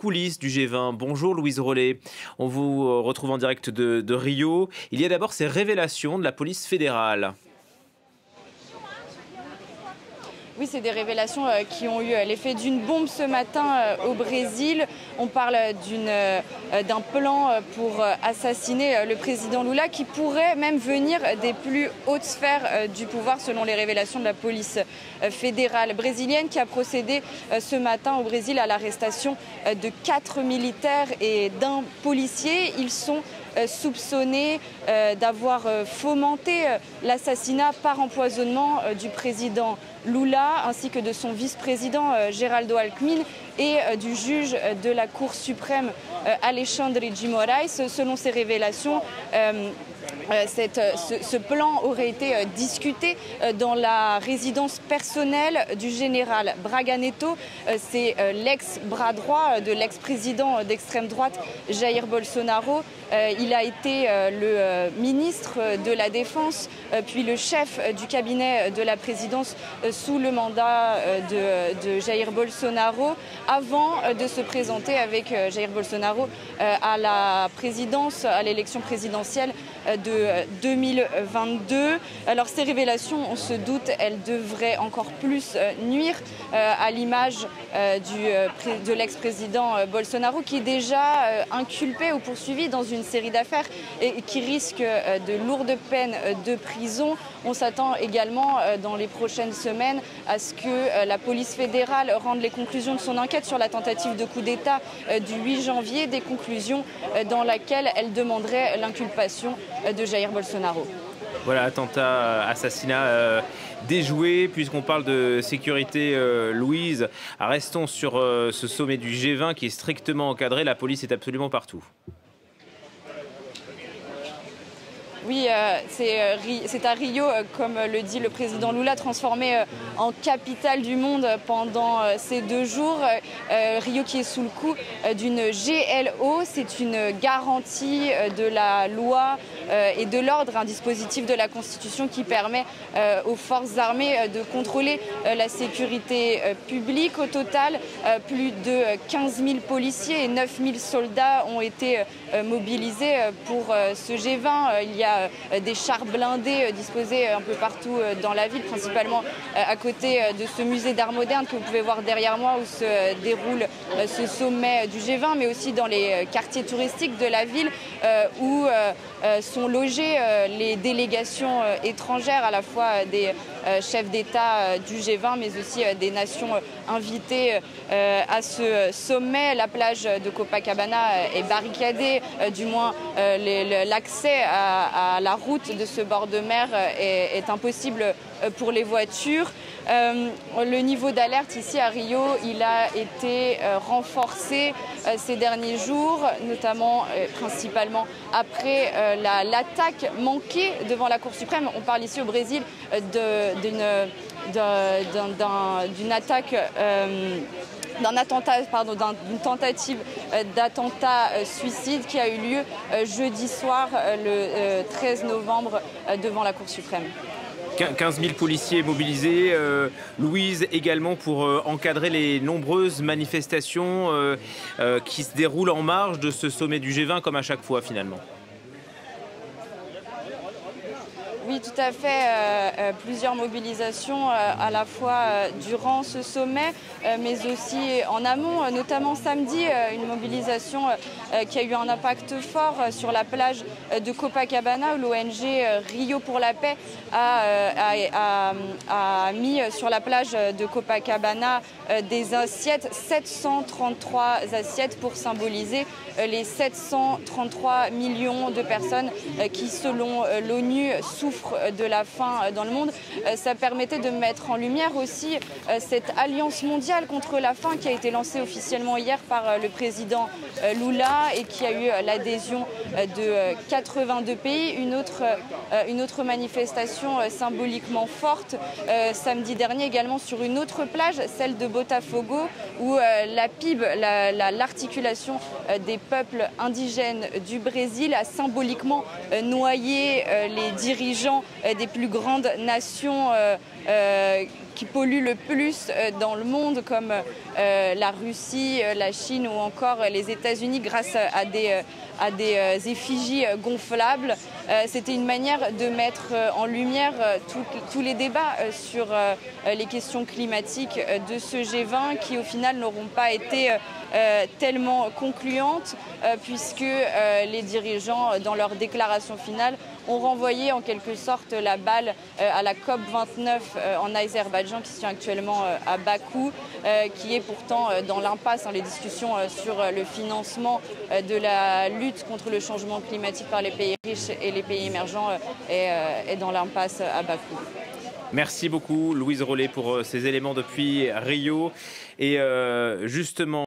coulisses du G20. Bonjour Louise Rollet, on vous retrouve en direct de Rio. Il y a d'abord ces révélations de la police fédérale. Oui, c'est des révélations qui ont eu l'effet d'une bombe ce matin au Brésil. On parle d'un plan pour assassiner le président Lula qui pourrait même venir des plus hautes sphères du pouvoir selon les révélations de la police fédérale brésilienne qui a procédé ce matin au Brésil à l'arrestation de 4 militaires et d'un policier. Ils sont soupçonnés d'avoir fomenté l'assassinat par empoisonnement du président Lula ainsi que de son vice-président Geraldo Alckmin et du juge de la Cour suprême Alexandre de Moraes. Selon ces révélations, ce plan aurait été discuté dans la résidence personnelle du général Braga Neto. C'est l'ex-bras droit de l'ex-président d'extrême droite Jair Bolsonaro. Il a été le ministre de la Défense, puis le chef du cabinet de la présidence sous le mandat de Jair Bolsonaro, avant de se présenter avec Jair Bolsonaro à la présidence, à l'élection présidentielle de 2022. Alors ces révélations, on se doute, elles devraient encore plus nuire à l'image de l'ex-président Bolsonaro qui est déjà inculpé ou poursuivi dans une série d'affaires et qui risque de lourdes peines de prison. On s'attend également dans les prochaines semaines à ce que la police fédérale rende les conclusions de son enquête sur la tentative de coup d'État du 8 janvier, des conclusions dans lesquelles elle demanderait l'inculpation de Jair Bolsonaro. Voilà, attentat, assassinat déjoué. Puisqu'on parle de sécurité, Louise, restons sur ce sommet du G20 qui est strictement encadré. La police est absolument partout. Oui, c'est à Rio, comme le dit le président Lula, transformé en capitale du monde pendant ces 2 jours. Rio qui est sous le coup d'une GLO, c'est une garantie de la loi et de l'ordre, un dispositif de la Constitution qui permet aux forces armées de contrôler la sécurité publique. Au total, plus de 15 000 policiers et 9 000 soldats ont été mobilisés pour ce G20. Il y a des chars blindés disposés un peu partout dans la ville, principalement à côté de ce musée d'art moderne que vous pouvez voir derrière moi où se déroule ce sommet du G20, mais aussi dans les quartiers touristiques de la ville où sont logées les délégations étrangères, à la fois des chefs d'État du G20, mais aussi des nations invitées à ce sommet. La plage de Copacabana est barricadée, du moins l'accès à la route de ce bord de mer est impossible pour les voitures. Le niveau d'alerte ici à Rio, il a été renforcé ces derniers jours, notamment principalement après l'attaque manquée devant la Cour suprême. On parle ici au Brésil d'une attaque d'une tentative d'attentat suicide qui a eu lieu jeudi soir, le 13 novembre, devant la Cour suprême. 15 000 policiers mobilisés, Louise, également pour encadrer les nombreuses manifestations qui se déroulent en marge de ce sommet du G20, comme à chaque fois finalement. Oui, tout à fait. Plusieurs mobilisations à la fois durant ce sommet, mais aussi en amont, notamment samedi, une mobilisation qui a eu un impact fort sur la plage de Copacabana où l'ONG Rio pour la paix a mis sur la plage de Copacabana des assiettes, 733 assiettes pour symboliser les 733 millions de personnes qui, selon l'ONU, souffrent de la faim dans le monde. Ça permettait de mettre en lumière aussi cette alliance mondiale contre la faim qui a été lancée officiellement hier par le président Lula et qui a eu l'adhésion de 82 pays. Une autre manifestation symboliquement forte samedi dernier également sur une autre plage, celle de Botafogo, où la PIB, l'articulation des peuples indigènes du Brésil, a symboliquement noyé les dirigeants dirigeants des plus grandes nations qui polluent le plus dans le monde, comme la Russie, la Chine ou encore les États-Unis, grâce à des effigies gonflables. C'était une manière de mettre en lumière tous les débats sur les questions climatiques de ce G20 qui au final n'auront pas été tellement concluantes puisque les dirigeants dans leur déclaration finale ont renvoyé en quelque sorte la balle à la COP29 en Azerbaïdjan qui se tient actuellement à Bakou, qui est pourtant dans l'impasse. Les discussions sur le financement de la lutte contre le changement climatique par les pays riches et les pays émergents est dans l'impasse à Bakou. Merci beaucoup Louise Rollet pour ces éléments depuis Rio. Et justement,